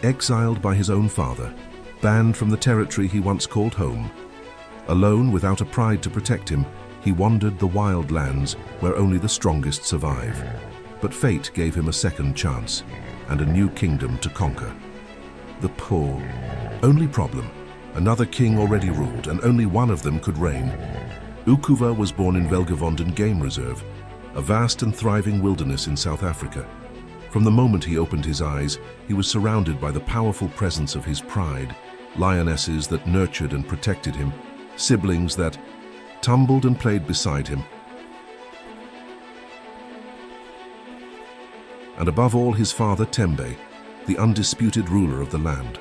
Exiled by his own father, banned from the territory he once called home, alone without a pride to protect him, he wandered the wild lands where only the strongest survive. But fate gave him a second chance and a new kingdom to conquer. The poor. Only problem, another king already ruled and only one of them could reign. UKUVA was born in Velgevonden Game Reserve, a vast and thriving wilderness in South Africa. From the moment he opened his eyes, he was surrounded by the powerful presence of his pride, lionesses that nurtured and protected him, siblings that tumbled and played beside him, and above all his father Tembe, the undisputed ruler of the land.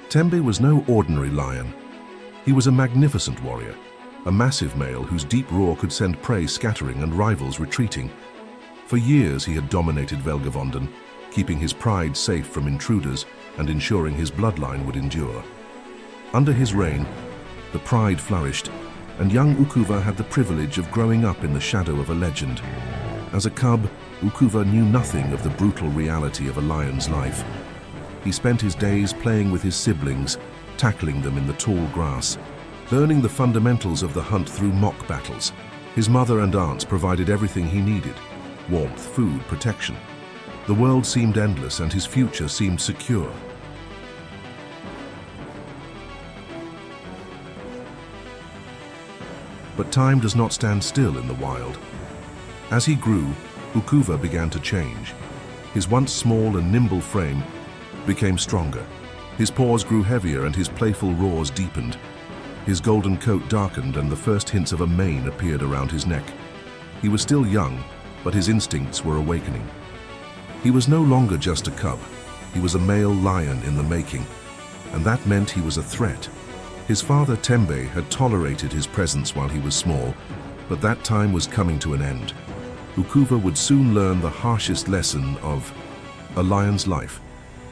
Tembe was no ordinary lion. He was a magnificent warrior, a massive male whose deep roar could send prey scattering and rivals retreating. For years he had dominated Velgevonden, keeping his pride safe from intruders and ensuring his bloodline would endure. Under his reign, the pride flourished, and young UKUVA had the privilege of growing up in the shadow of a legend. As a cub, UKUVA knew nothing of the brutal reality of a lion's life. He spent his days playing with his siblings, tackling them in the tall grass, learning the fundamentals of the hunt through mock battles. His mother and aunts provided everything he needed: warmth, food, protection. The world seemed endless and his future seemed secure. But time does not stand still in the wild. As he grew, UKUVA began to change. His once small and nimble frame became stronger. His paws grew heavier and his playful roars deepened. His golden coat darkened and the first hints of a mane appeared around his neck. He was still young, but his instincts were awakening. He was no longer just a cub. He was a male lion in the making, and that meant he was a threat. His father Tembe had tolerated his presence while he was small, but that time was coming to an end. UKUVA would soon learn the harshest lesson of a lion's life.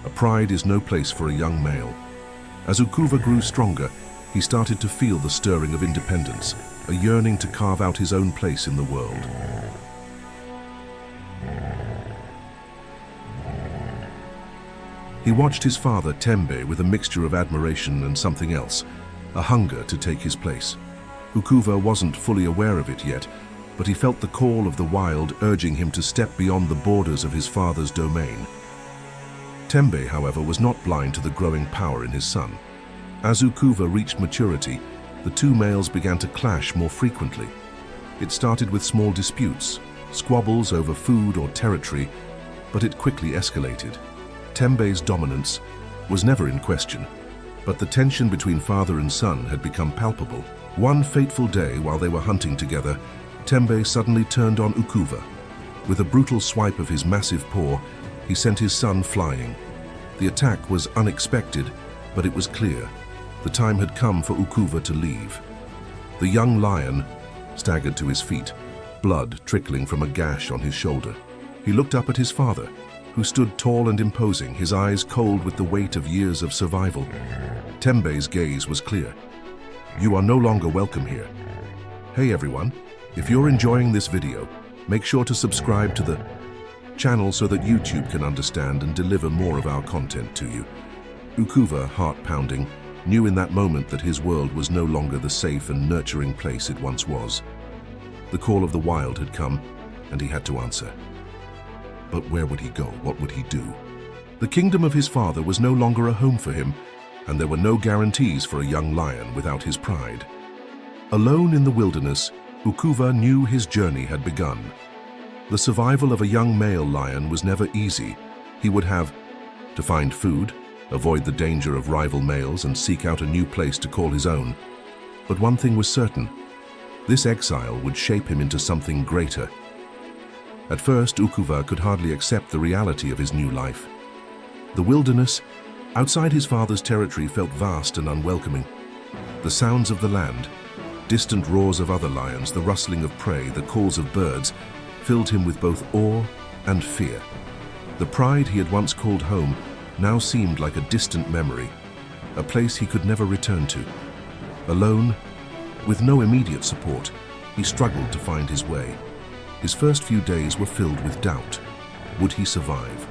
A pride is no place for a young male. As UKUVA grew stronger, he started to feel the stirring of independence, a yearning to carve out his own place in the world. He watched his father Tembe with a mixture of admiration and something else, a hunger to take his place. UKUVA wasn't fully aware of it yet, but he felt the call of the wild urging him to step beyond the borders of his father's domain. Tembe, however, was not blind to the growing power in his son. As UKUVA reached maturity, the two males began to clash more frequently. It started with small disputes, squabbles over food or territory, but it quickly escalated. Tembe's dominance was never in question, but the tension between father and son had become palpable. One fateful day while they were hunting together, Tembe suddenly turned on UKUVA. With a brutal swipe of his massive paw, he sent his son flying. The attack was unexpected, but it was clear. The time had come for UKUVA to leave. The young lion staggered to his feet, blood trickling from a gash on his shoulder. He looked up at his father, who stood tall and imposing, his eyes cold with the weight of years of survival. Tembe's gaze was clear. "You are no longer welcome here." Hey everyone, if you're enjoying this video, make sure to subscribe to the channel so that YouTube can understand and deliver more of our content to you. UKUVA, heart pounding, knew in that moment that his world was no longer the safe and nurturing place it once was. The call of the wild had come, and he had to answer. But where would he go? What would he do? The kingdom of his father was no longer a home for him, and there were no guarantees for a young lion without his pride. Alone in the wilderness, UKUVA knew his journey had begun. The survival of a young male lion was never easy. He would have to find food, avoid the danger of rival males, and seek out a new place to call his own. But one thing was certain: this exile would shape him into something greater. At first, UKUVA could hardly accept the reality of his new life. The wilderness, outside his father's territory, felt vast and unwelcoming. The sounds of the land, distant roars of other lions, the rustling of prey, the calls of birds, filled him with both awe and fear. The pride he had once called home now seemed like a distant memory, a place he could never return to. Alone, with no immediate support, he struggled to find his way. His first few days were filled with doubt. Would he survive?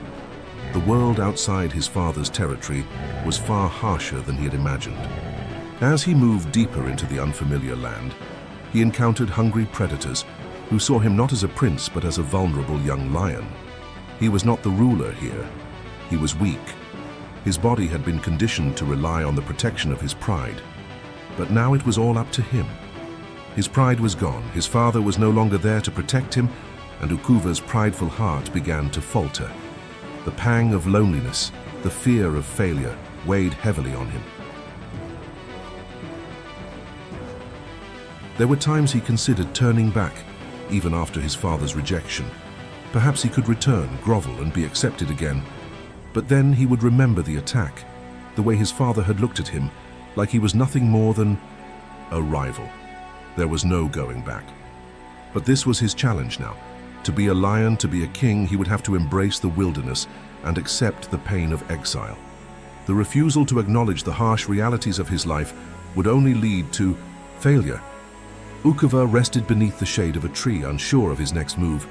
The world outside his father's territory was far harsher than he had imagined. As he moved deeper into the unfamiliar land, he encountered hungry predators who saw him not as a prince but as a vulnerable young lion. He was not the ruler here. He was weak. His body had been conditioned to rely on the protection of his pride. But now it was all up to him. His pride was gone. His father was no longer there to protect him, and UKUVA's prideful heart began to falter. The pang of loneliness, the fear of failure, weighed heavily on him. There were times he considered turning back, even after his father's rejection. Perhaps he could return, grovel, and be accepted again. But then he would remember the attack, the way his father had looked at him, like he was nothing more than a rival. There was no going back. But this was his challenge now. To be a lion, to be a king, he would have to embrace the wilderness and accept the pain of exile. The refusal to acknowledge the harsh realities of his life would only lead to failure. UKUVA rested beneath the shade of a tree, unsure of his next move.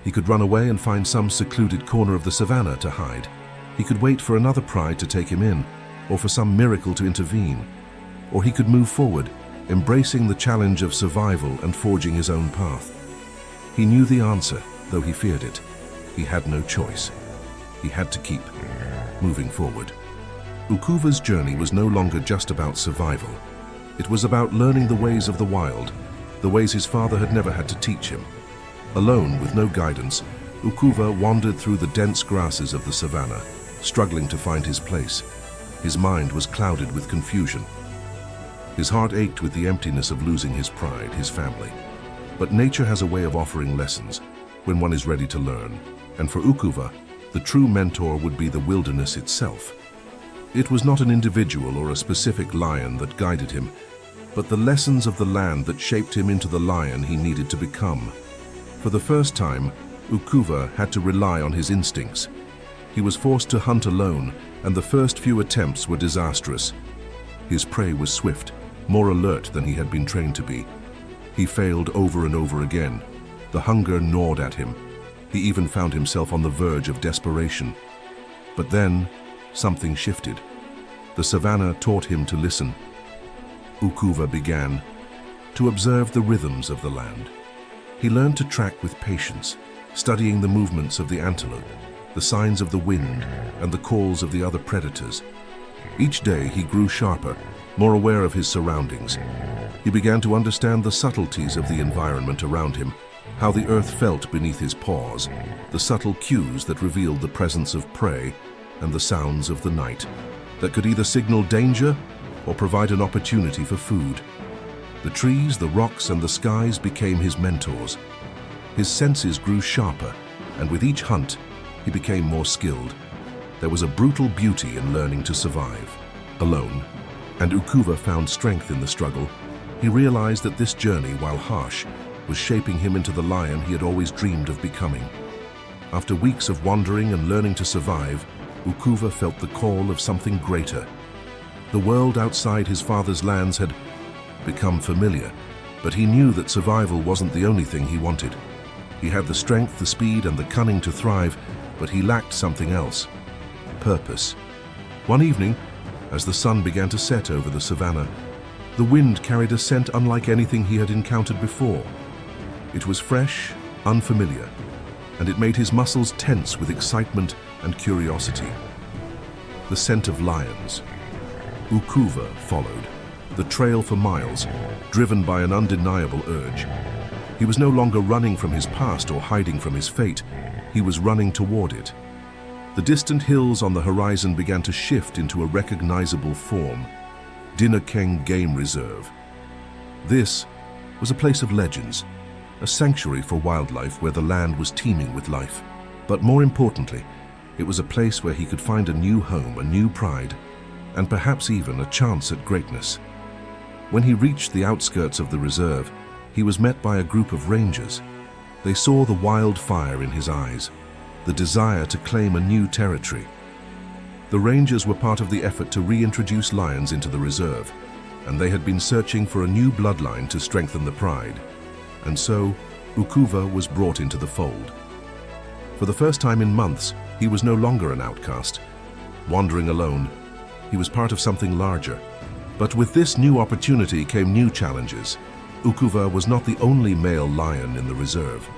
He could run away and find some secluded corner of the savannah to hide. He could wait for another pride to take him in, or for some miracle to intervene. Or he could move forward, embracing the challenge of survival and forging his own path. He knew the answer, though he feared it. He had no choice. He had to keep moving forward. UKUVA's journey was no longer just about survival. It was about learning the ways of the wild, the ways his father had never had to teach him. Alone, with no guidance, UKUVA wandered through the dense grasses of the savannah, struggling to find his place. His mind was clouded with confusion. His heart ached with the emptiness of losing his pride, his family. But nature has a way of offering lessons when one is ready to learn. And for UKUVA, the true mentor would be the wilderness itself. It was not an individual or a specific lion that guided him, but the lessons of the land that shaped him into the lion he needed to become. For the first time, UKUVA had to rely on his instincts. He was forced to hunt alone, and the first few attempts were disastrous. His prey was swift, more alert than he had been trained to be. He failed over and over again. The hunger gnawed at him. He even found himself on the verge of desperation. But then, something shifted. The savannah taught him to listen. UKUVA began to observe the rhythms of the land. He learned to track with patience, studying the movements of the antelope, the signs of the wind, and the calls of the other predators. Each day he grew sharper, more aware of his surroundings. He began to understand the subtleties of the environment around him, how the earth felt beneath his paws, the subtle cues that revealed the presence of prey, and the sounds of the night, that could either signal danger or provide an opportunity for food. The trees, the rocks, and the skies became his mentors. His senses grew sharper, and with each hunt, he became more skilled. There was a brutal beauty in learning to survive alone, and UKUVA found strength in the struggle. He realized that this journey, while harsh, was shaping him into the lion he had always dreamed of becoming. After weeks of wandering and learning to survive, UKUVA felt the call of something greater. The world outside his father's lands had become familiar, but he knew that survival wasn't the only thing he wanted. He had the strength, the speed, and the cunning to thrive, but he lacked something else: purpose. One evening, as the sun began to set over the savannah, the wind carried a scent unlike anything he had encountered before. It was fresh, unfamiliar, and it made his muscles tense with excitement and curiosity. The scent of lions. UKUVA followed, the trail for miles, driven by an undeniable urge. He was no longer running from his past or hiding from his fate. He was running toward it. The distant hills on the horizon began to shift into a recognizable form: Dinokeng Game Reserve. This was a place of legends, a sanctuary for wildlife where the land was teeming with life. But more importantly, it was a place where he could find a new home, a new pride, and perhaps even a chance at greatness. When he reached the outskirts of the reserve, he was met by a group of rangers. They saw the wild fire in his eyes, the desire to claim a new territory. The rangers were part of the effort to reintroduce lions into the reserve, and they had been searching for a new bloodline to strengthen the pride. And so, UKUVA was brought into the fold. For the first time in months, He was no longer an outcast, wandering alone. He was part of something larger. But with this new opportunity came new challenges. UKUVA was not the only male lion in the reserve.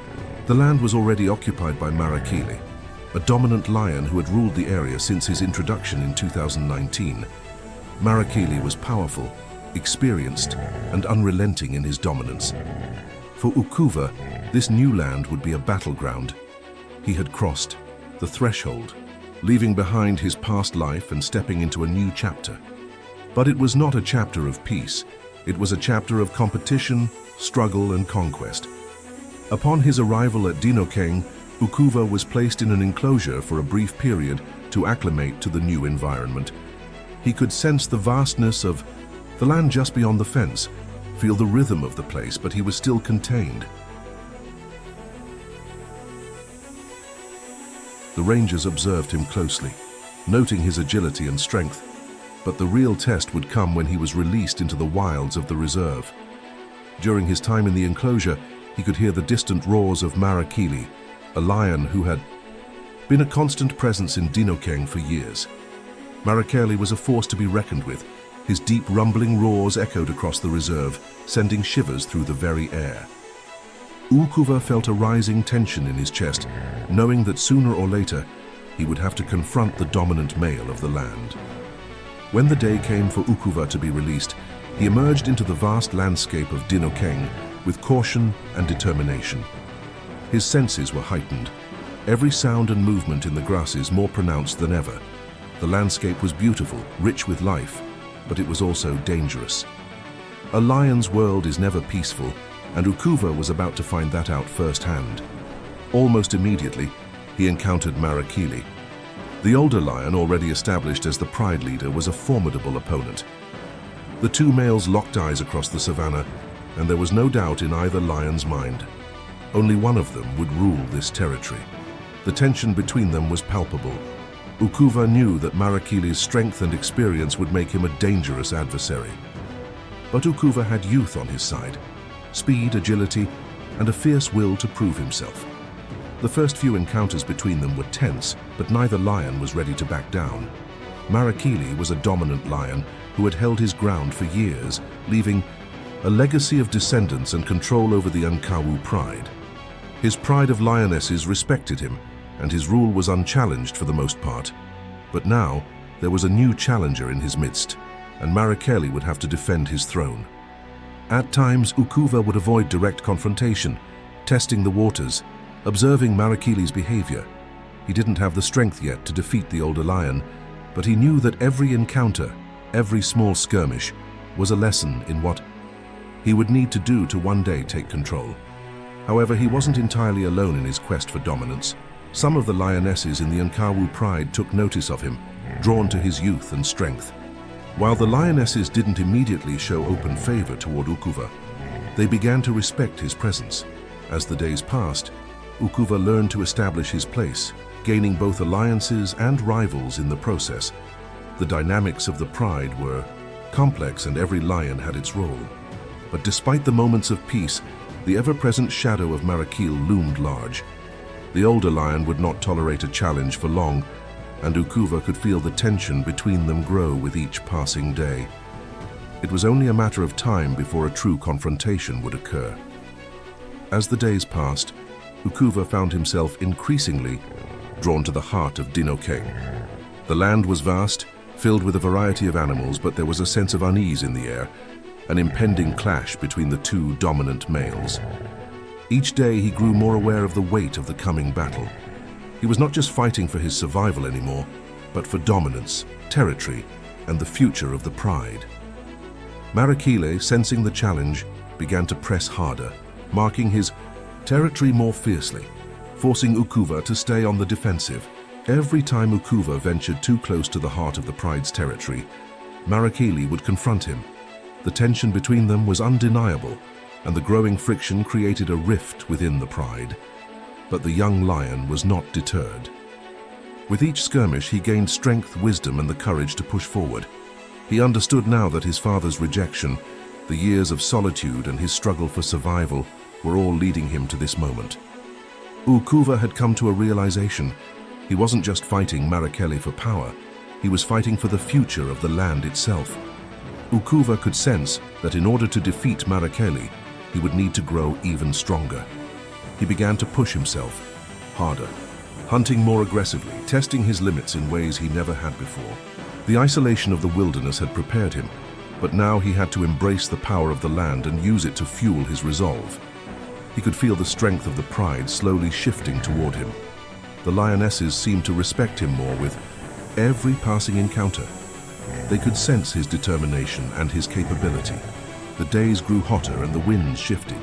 The land was already occupied by MARAKELE, a dominant lion who had ruled the area since his introduction in 2019. MARAKELE was powerful, experienced, and unrelenting in his dominance. For UKUVA, this new land would be a battleground. He had crossed the threshold, leaving behind his past life and stepping into a new chapter. But it was not a chapter of peace. It was a chapter of competition, struggle, and conquest. Upon his arrival at Dinokeng, UKUVA was placed in an enclosure for a brief period to acclimate to the new environment. He could sense the vastness of the land just beyond the fence, feel the rhythm of the place, but he was still contained. The rangers observed him closely, noting his agility and strength. But the real test would come when he was released into the wilds of the reserve. During his time in the enclosure, he could hear the distant roars of MARAKELE, a lion who had been a constant presence in Dinokeng for years. MARAKELE was a force to be reckoned with. His deep rumbling roars echoed across the reserve, sending shivers through the very air. UKUVA felt a rising tension in his chest, knowing that sooner or later he would have to confront the dominant male of the land. When the day came for UKUVA to be released, he emerged into the vast landscape of Dinokeng with caution and determination. His senses were heightened, every sound and movement in the grasses more pronounced than ever. The landscape was beautiful, rich with life, but it was also dangerous. A lion's world is never peaceful, and UKUVA was about to find that out firsthand. Almost immediately, he encountered MARAKELE. The older lion, already established as the pride leader, was a formidable opponent. The two males locked eyes across the savannah, and there was no doubt in either lion's mind. Only one of them would rule this territory. The tension between them was palpable. UKUVA knew that MARAKELE's strength and experience would make him a dangerous adversary. But UKUVA had youth on his side, speed, agility, and a fierce will to prove himself. The first few encounters between them were tense, but neither lion was ready to back down. MARAKELE was a dominant lion who had held his ground for years, leaving a legacy of descendants and control over the UKUVA pride. His pride of lionesses respected him, and his rule was unchallenged for the most part. But now, there was a new challenger in his midst, and MARAKELE would have to defend his throne. At times, UKUVA would avoid direct confrontation, testing the waters, observing MARAKELE's behavior. He didn't have the strength yet to defeat the older lion, but he knew that every encounter, every small skirmish, was a lesson in what he would need to do to one day take control. However, he wasn't entirely alone in his quest for dominance. Some of the lionesses in the UKUVA pride took notice of him, drawn to his youth and strength. While the lionesses didn't immediately show open favor toward UKUVA, they began to respect his presence. As the days passed, UKUVA learned to establish his place, gaining both alliances and rivals in the process. The dynamics of the pride were complex, and every lion had its role. But despite the moments of peace, the ever-present shadow of MARAKELE loomed large. The older lion would not tolerate a challenge for long, and UKUVA could feel the tension between them grow with each passing day. It was only a matter of time before a true confrontation would occur. As the days passed, UKUVA found himself increasingly drawn to the heart of Dinokeng. The land was vast, filled with a variety of animals, but there was a sense of unease in the air, an impending clash between the two dominant males. Each day he grew more aware of the weight of the coming battle. He was not just fighting for his survival anymore, but for dominance, territory, and the future of the pride. MARAKELE, sensing the challenge, began to press harder, marking his territory more fiercely, forcing UKUVA to stay on the defensive. Every time UKUVA ventured too close to the heart of the pride's territory, MARAKELE would confront him. The tension between them was undeniable, and the growing friction created a rift within the pride. But the young lion was not deterred. With each skirmish, he gained strength, wisdom, and the courage to push forward. He understood now that his father's rejection, the years of solitude, and his struggle for survival were all leading him to this moment. UKUVA had come to a realization. He wasn't just fighting MARAKELE for power, he was fighting for the future of the land itself. UKUVA could sense that in order to defeat MARAKELE, he would need to grow even stronger. He began to push himself harder, hunting more aggressively, testing his limits in ways he never had before. The isolation of the wilderness had prepared him, but now he had to embrace the power of the land and use it to fuel his resolve. He could feel the strength of the pride slowly shifting toward him. The lionesses seemed to respect him more with every passing encounter. They could sense his determination and his capability. The days grew hotter and the winds shifted.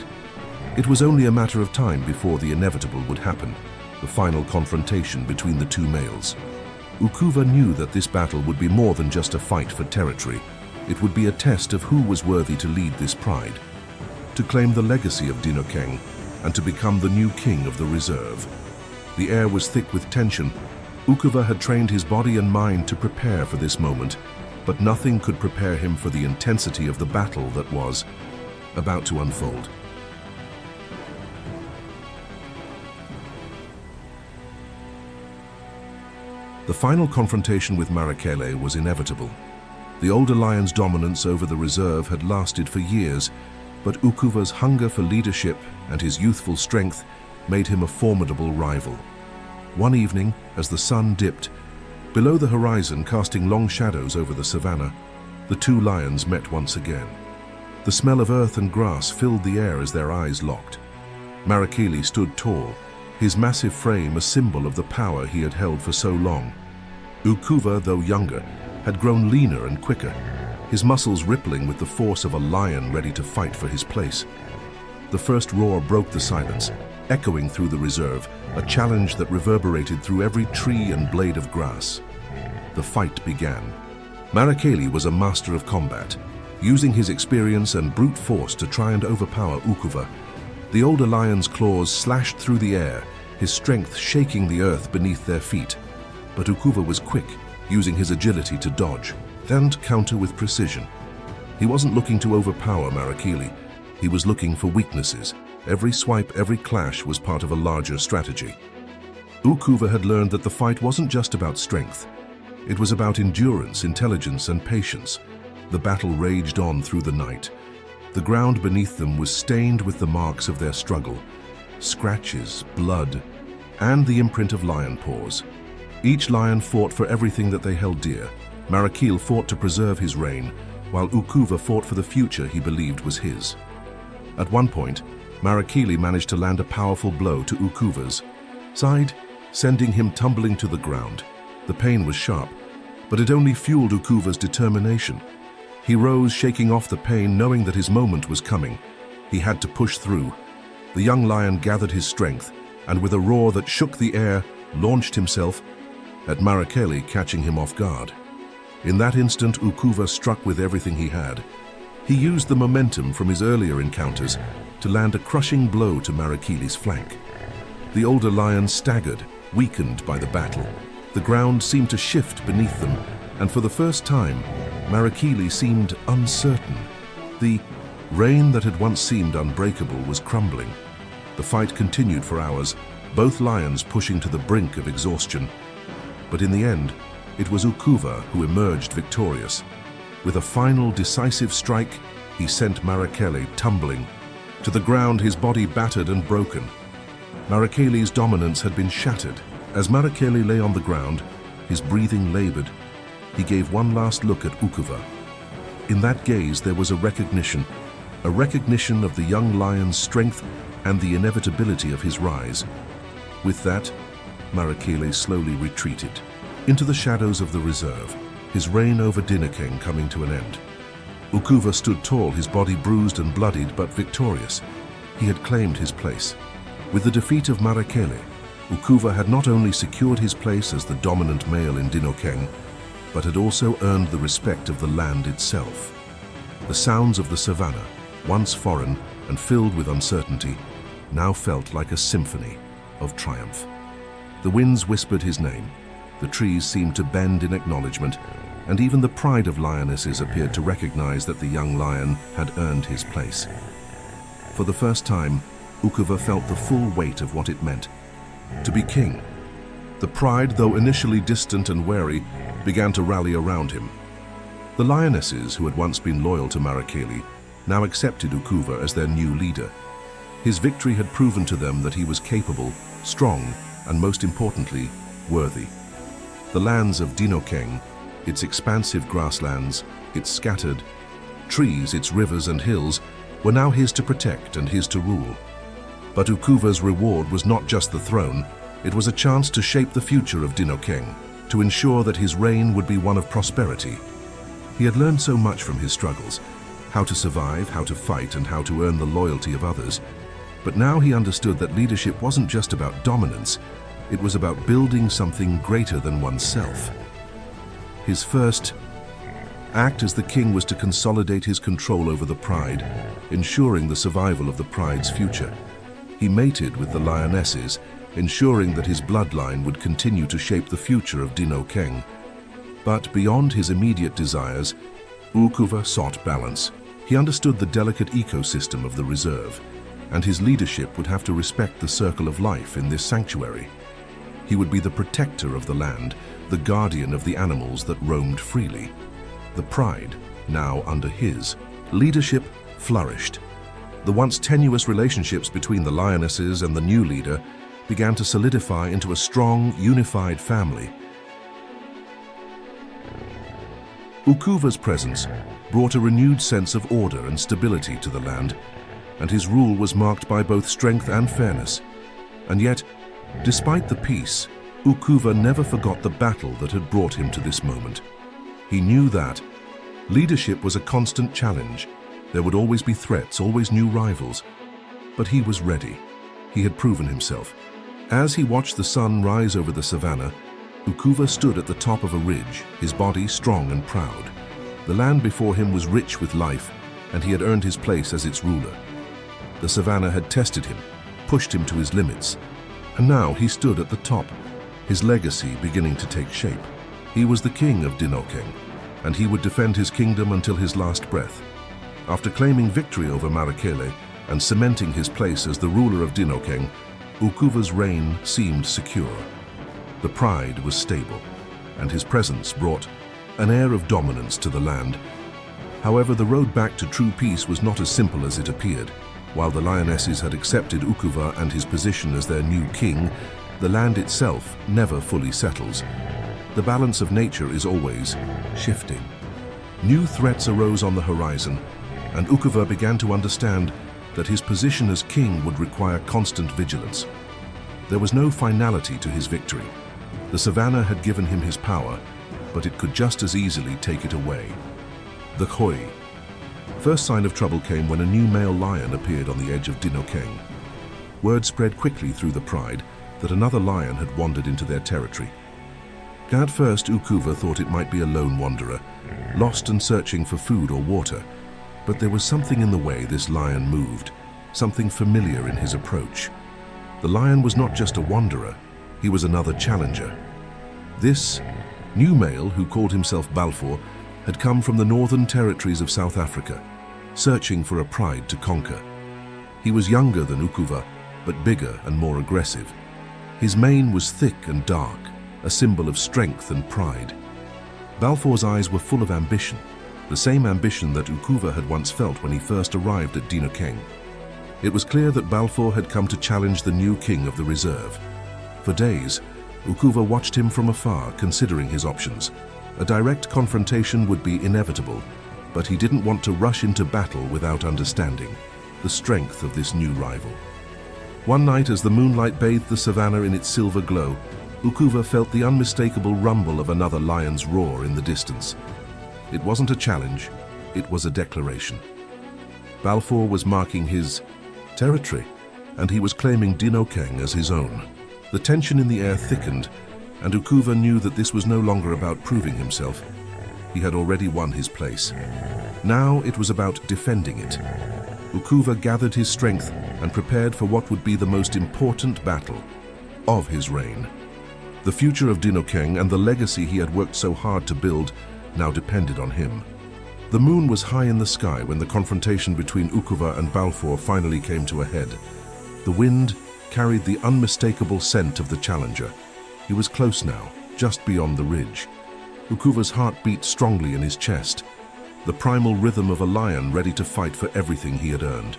It was only a matter of time before the inevitable would happen, the final confrontation between the two males. UKUVA knew that this battle would be more than just a fight for territory. It would be a test of who was worthy to lead this pride, to claim the legacy of Dinokeng, and to become the new king of the reserve. The air was thick with tension. UKUVA had trained his body and mind to prepare for this moment, but nothing could prepare him for the intensity of the battle that was about to unfold. The final confrontation with MARAKELE was inevitable. The older lion's dominance over the reserve had lasted for years, but UKUVA's hunger for leadership and his youthful strength made him a formidable rival. One evening, as the sun dipped, below the horizon casting long shadows over the savannah, the two lions met once again. The smell of earth and grass filled the air as their eyes locked. MARAKELE stood tall, his massive frame a symbol of the power he had held for so long. UKUVA, though younger, had grown leaner and quicker, his muscles rippling with the force of a lion ready to fight for his place. The first roar broke the silence, echoing through the reserve, a challenge that reverberated through every tree and blade of grass. The fight began. MARAKELE was a master of combat, using his experience and brute force to try and overpower UKUVA. The older lion's claws slashed through the air, his strength shaking the earth beneath their feet. But UKUVA was quick, using his agility to dodge, then to counter with precision. He wasn't looking to overpower MARAKELE, he was looking for weaknesses. Every swipe, every clash was part of a larger strategy. UKUVA had learned that the fight wasn't just about strength. It was about endurance, intelligence, and patience. The battle raged on through the night. The ground beneath them was stained with the marks of their struggle, scratches, blood, and the imprint of lion paws. Each lion fought for everything that they held dear. MARAKELE fought to preserve his reign, while UKUVA fought for the future he believed was his. At one point, MARAKELE managed to land a powerful blow to UKUVA's side, sending him tumbling to the ground. The pain was sharp, but it only fueled UKUVA's determination. He rose, shaking off the pain, knowing that his moment was coming. He had to push through. The young lion gathered his strength, and with a roar that shook the air, launched himself at MARAKELE, catching him off guard. In that instant, UKUVA struck with everything he had. He used the momentum from his earlier encounters to land a crushing blow to MARAKELE's flank. The older lion staggered, weakened by the battle. The ground seemed to shift beneath them, and for the first time, MARAKELE seemed uncertain. The reign that had once seemed unbreakable was crumbling. The fight continued for hours, both lions pushing to the brink of exhaustion. But in the end, it was UKUVA who emerged victorious. With a final decisive strike, he sent MARAKELE tumbling. To the ground, his body battered and broken. MARAKELE's dominance had been shattered. As MARAKELE lay on the ground, his breathing labored, he gave one last look at UKUVA. In that gaze there was a recognition of the young lion's strength and the inevitability of his rise. With that, MARAKELE slowly retreated into the shadows of the reserve, his reign over Dinokeng coming to an end. UKUVA stood tall, his body bruised and bloodied, but victorious. He had claimed his place. With the defeat of MARAKELE, UKUVA had not only secured his place as the dominant male in Dinokeng, but had also earned the respect of the land itself. The sounds of the savannah, once foreign and filled with uncertainty, now felt like a symphony of triumph. The winds whispered his name, the trees seemed to bend in acknowledgement, and even the pride of lionesses appeared to recognize that the young lion had earned his place. For the first time, UKUVA felt the full weight of what it meant to be king. The pride, though initially distant and wary, began to rally around him. The lionesses, who had once been loyal to Marakele, now accepted UKUVA as their new leader. His victory had proven to them that he was capable, strong, and most importantly, worthy. The lands of Dinokeng, its expansive grasslands, its scattered trees, its rivers and hills, were now his to protect and his to rule. But UKUVA's reward was not just the throne, it was a chance to shape the future of Dinokeng, to ensure that his reign would be one of prosperity. He had learned so much from his struggles, how to survive, how to fight, and how to earn the loyalty of others. But now he understood that leadership wasn't just about dominance, it was about building something greater than oneself. His first act as the king was to consolidate his control over the pride, ensuring the survival of the pride's future. He mated with the lionesses, ensuring that his bloodline would continue to shape the future of Dinokeng. But beyond his immediate desires, UKUVA sought balance. He understood the delicate ecosystem of the reserve, and his leadership would have to respect the circle of life in this sanctuary. He would be the protector of the land, the guardian of the animals that roamed freely. The pride, now under his leadership, flourished. The once tenuous relationships between the lionesses and the new leader began to solidify into a strong, unified family. UKUVA's presence brought a renewed sense of order and stability to the land, and his rule was marked by both strength and fairness. And yet, despite the peace, UKUVA never forgot the battle that had brought him to this moment. He knew that leadership was a constant challenge. There would always be threats, always new rivals. But he was ready. He had proven himself. As he watched the sun rise over the savannah, UKUVA stood at the top of a ridge, his body strong and proud. The land before him was rich with life, and he had earned his place as its ruler. The savannah had tested him, pushed him to his limits, and now he stood at the top, his legacy beginning to take shape. He was the king of Dinokeng, and he would defend his kingdom until his last breath. After claiming victory over Marakele and cementing his place as the ruler of Dinokeng, UKUVA's reign seemed secure. The pride was stable, and his presence brought an air of dominance to the land. However, the road back to true peace was not as simple as it appeared. While the lionesses had accepted UKUVA and his position as their new king, the land itself never fully settles. The balance of nature is always shifting. New threats arose on the horizon, and UKUVA began to understand that his position as king would require constant vigilance. There was no finality to his victory. The savannah had given him his power, but it could just as easily take it away. The Khoi. First sign of trouble came when a new male lion appeared on the edge of Dinokeng. Word spread quickly through the pride that another lion had wandered into their territory. At first, UKUVA thought it might be a lone wanderer, lost and searching for food or water. But there was something in the way this lion moved, something familiar in his approach. The lion was not just a wanderer, he was another challenger. This new male, who called himself Balfour, had come from the northern territories of South Africa, searching for a pride to conquer. He was younger than UKUVA, but bigger and more aggressive. His mane was thick and dark, a symbol of strength and pride. Balfour's eyes were full of ambition, the same ambition that UKUVA had once felt when he first arrived at Dinokeng. It was clear that Balfour had come to challenge the new king of the reserve. For days, UKUVA watched him from afar, considering his options. A direct confrontation would be inevitable, but he didn't want to rush into battle without understanding the strength of this new rival. One night, as the moonlight bathed the savannah in its silver glow, UKUVA felt the unmistakable rumble of another lion's roar in the distance. It wasn't a challenge, it was a declaration. Balfour was marking his territory, and he was claiming Dinokeng as his own. The tension in the air thickened, and UKUVA knew that this was no longer about proving himself. He had already won his place. Now it was about defending it. UKUVA gathered his strength and prepared for what would be the most important battle of his reign. The future of Dinokeng and the legacy he had worked so hard to build now depended on him. The moon was high in the sky when the confrontation between UKUVA and Balfour finally came to a head. The wind carried the unmistakable scent of the challenger. He was close now, just beyond the ridge. UKUVA's heart beat strongly in his chest, the primal rhythm of a lion ready to fight for everything he had earned.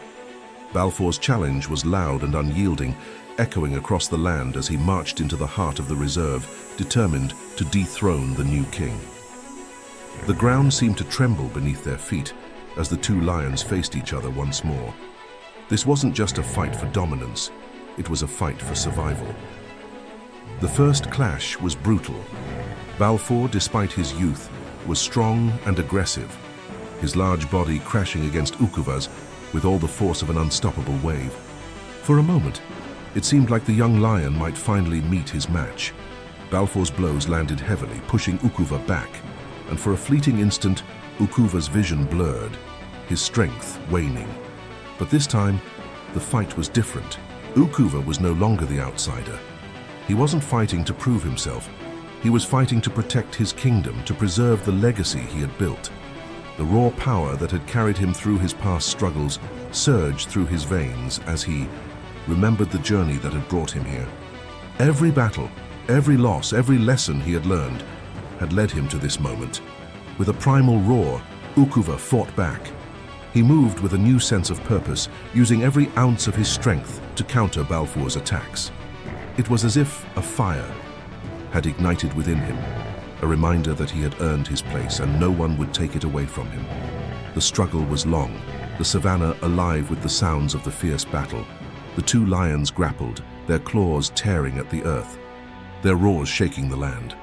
Balfour's challenge was loud and unyielding, echoing across the land as he marched into the heart of the reserve, determined to dethrone the new king. The ground seemed to tremble beneath their feet as the two lions faced each other once more. This wasn't just a fight for dominance, it was a fight for survival. The first clash was brutal. Balfour, despite his youth, was strong and aggressive, his large body crashing against UKUVA's with all the force of an unstoppable wave. For a moment, it seemed like the young lion might finally meet his match. Balfour's blows landed heavily, pushing UKUVA back, and for a fleeting instant, UKUVA's vision blurred, his strength waning. But this time, the fight was different. UKUVA was no longer the outsider. He wasn't fighting to prove himself. He was fighting to protect his kingdom, to preserve the legacy he had built. The raw power that had carried him through his past struggles surged through his veins as he remembered the journey that had brought him here. Every battle, every loss, every lesson he had learned had led him to this moment. With a primal roar, UKUVA fought back. He moved with a new sense of purpose, using every ounce of his strength to counter Balfour's attacks. It was as if a fire had ignited within him, a reminder that he had earned his place and no one would take it away from him. The struggle was long, the savannah alive with the sounds of the fierce battle. The two lions grappled, their claws tearing at the earth, their roars shaking the land.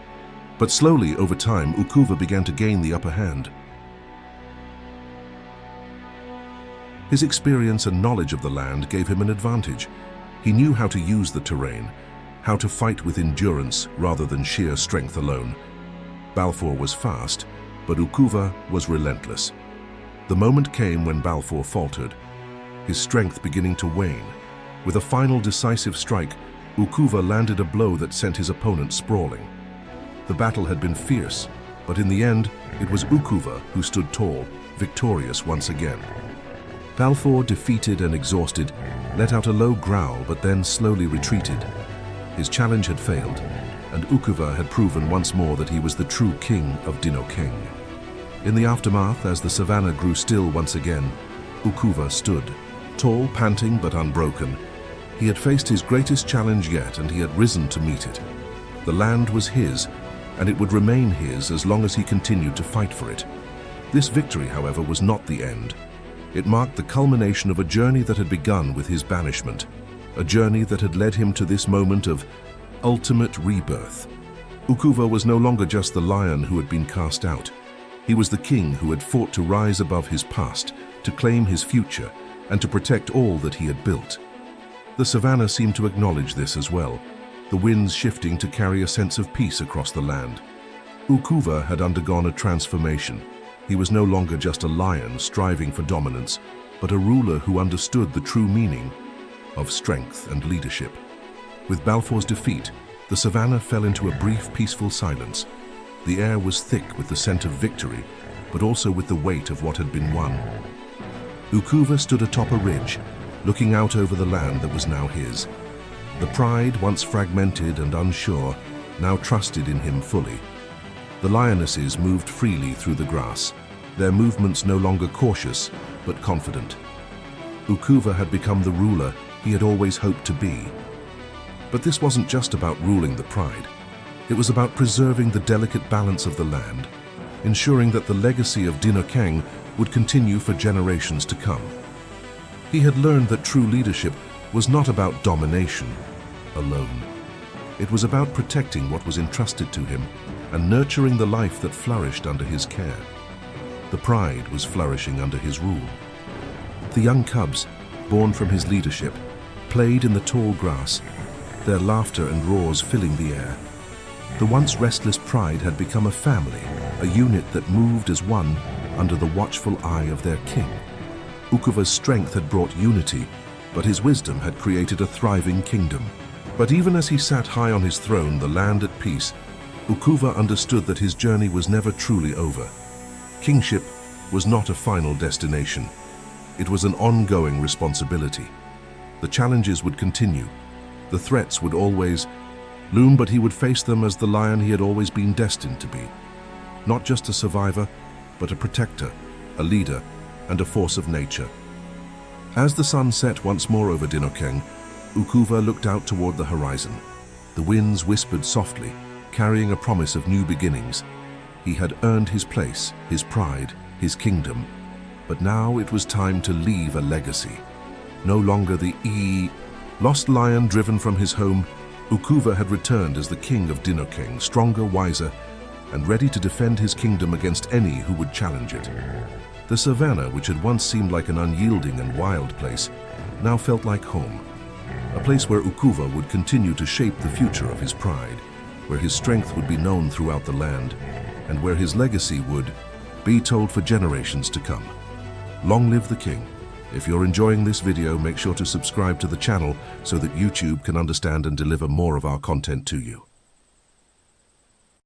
But slowly, over time, UKUVA began to gain the upper hand. His experience and knowledge of the land gave him an advantage. He knew how to use the terrain, how to fight with endurance rather than sheer strength alone. Balfour was fast, but UKUVA was relentless. The moment came when Balfour faltered, his strength beginning to wane. With a final decisive strike, UKUVA landed a blow that sent his opponent sprawling. The battle had been fierce, but in the end, it was UKUVA who stood tall, victorious once again. Balfour, defeated and exhausted, let out a low growl but then slowly retreated. His challenge had failed, and UKUVA had proven once more that he was the true king of Dinokeng. In the aftermath, as the savannah grew still once again, UKUVA stood, tall, panting but unbroken. He had faced his greatest challenge yet, and he had risen to meet it. The land was his, and it would remain his as long as he continued to fight for it. This victory, however, was not the end. It marked the culmination of a journey that had begun with his banishment, a journey that had led him to this moment of ultimate rebirth. UKUVA was no longer just the lion who had been cast out. He was the king who had fought to rise above his past, to claim his future, and to protect all that he had built. The savannah seemed to acknowledge this as well, the winds shifting to carry a sense of peace across the land. UKUVA had undergone a transformation. He was no longer just a lion striving for dominance, but a ruler who understood the true meaning of strength and leadership. With Balfour's defeat, the savannah fell into a brief, peaceful silence. The air was thick with the scent of victory, but also with the weight of what had been won. UKUVA stood atop a ridge, looking out over the land that was now his. The pride, once fragmented and unsure, now trusted in him fully. The lionesses moved freely through the grass, their movements no longer cautious, but confident. UKUVA had become the ruler he had always hoped to be. But this wasn't just about ruling the pride. It was about preserving the delicate balance of the land, ensuring that the legacy of Dinokeng would continue for generations to come. He had learned that true leadership was not about domination alone. It was about protecting what was entrusted to him and nurturing the life that flourished under his care. The pride was flourishing under his rule. The young cubs, born from his leadership, played in the tall grass, their laughter and roars filling the air. The once restless pride had become a family, a unit that moved as one under the watchful eye of their king. UKUVA's strength had brought unity, but his wisdom had created a thriving kingdom. But even as he sat high on his throne, the land at peace, UKUVA understood that his journey was never truly over. Kingship was not a final destination. It was an ongoing responsibility. The challenges would continue. The threats would always loom, but he would face them as the lion he had always been destined to be. Not just a survivor, but a protector, a leader, and a force of nature. As the sun set once more over Dinokeng, UKUVA looked out toward the horizon. The winds whispered softly, carrying a promise of new beginnings. He had earned his place, his pride, his kingdom, but now it was time to leave a legacy. No longer the lost lion driven from his home, UKUVA had returned as the king of Dinokeng, stronger, wiser, and ready to defend his kingdom against any who would challenge it. The savannah, which had once seemed like an unyielding and wild place, now felt like home. A place where UKUVA would continue to shape the future of his pride, where his strength would be known throughout the land, and where his legacy would be told for generations to come. Long live the king. If you're enjoying this video, make sure to subscribe to the channel so that YouTube can understand and deliver more of our content to you.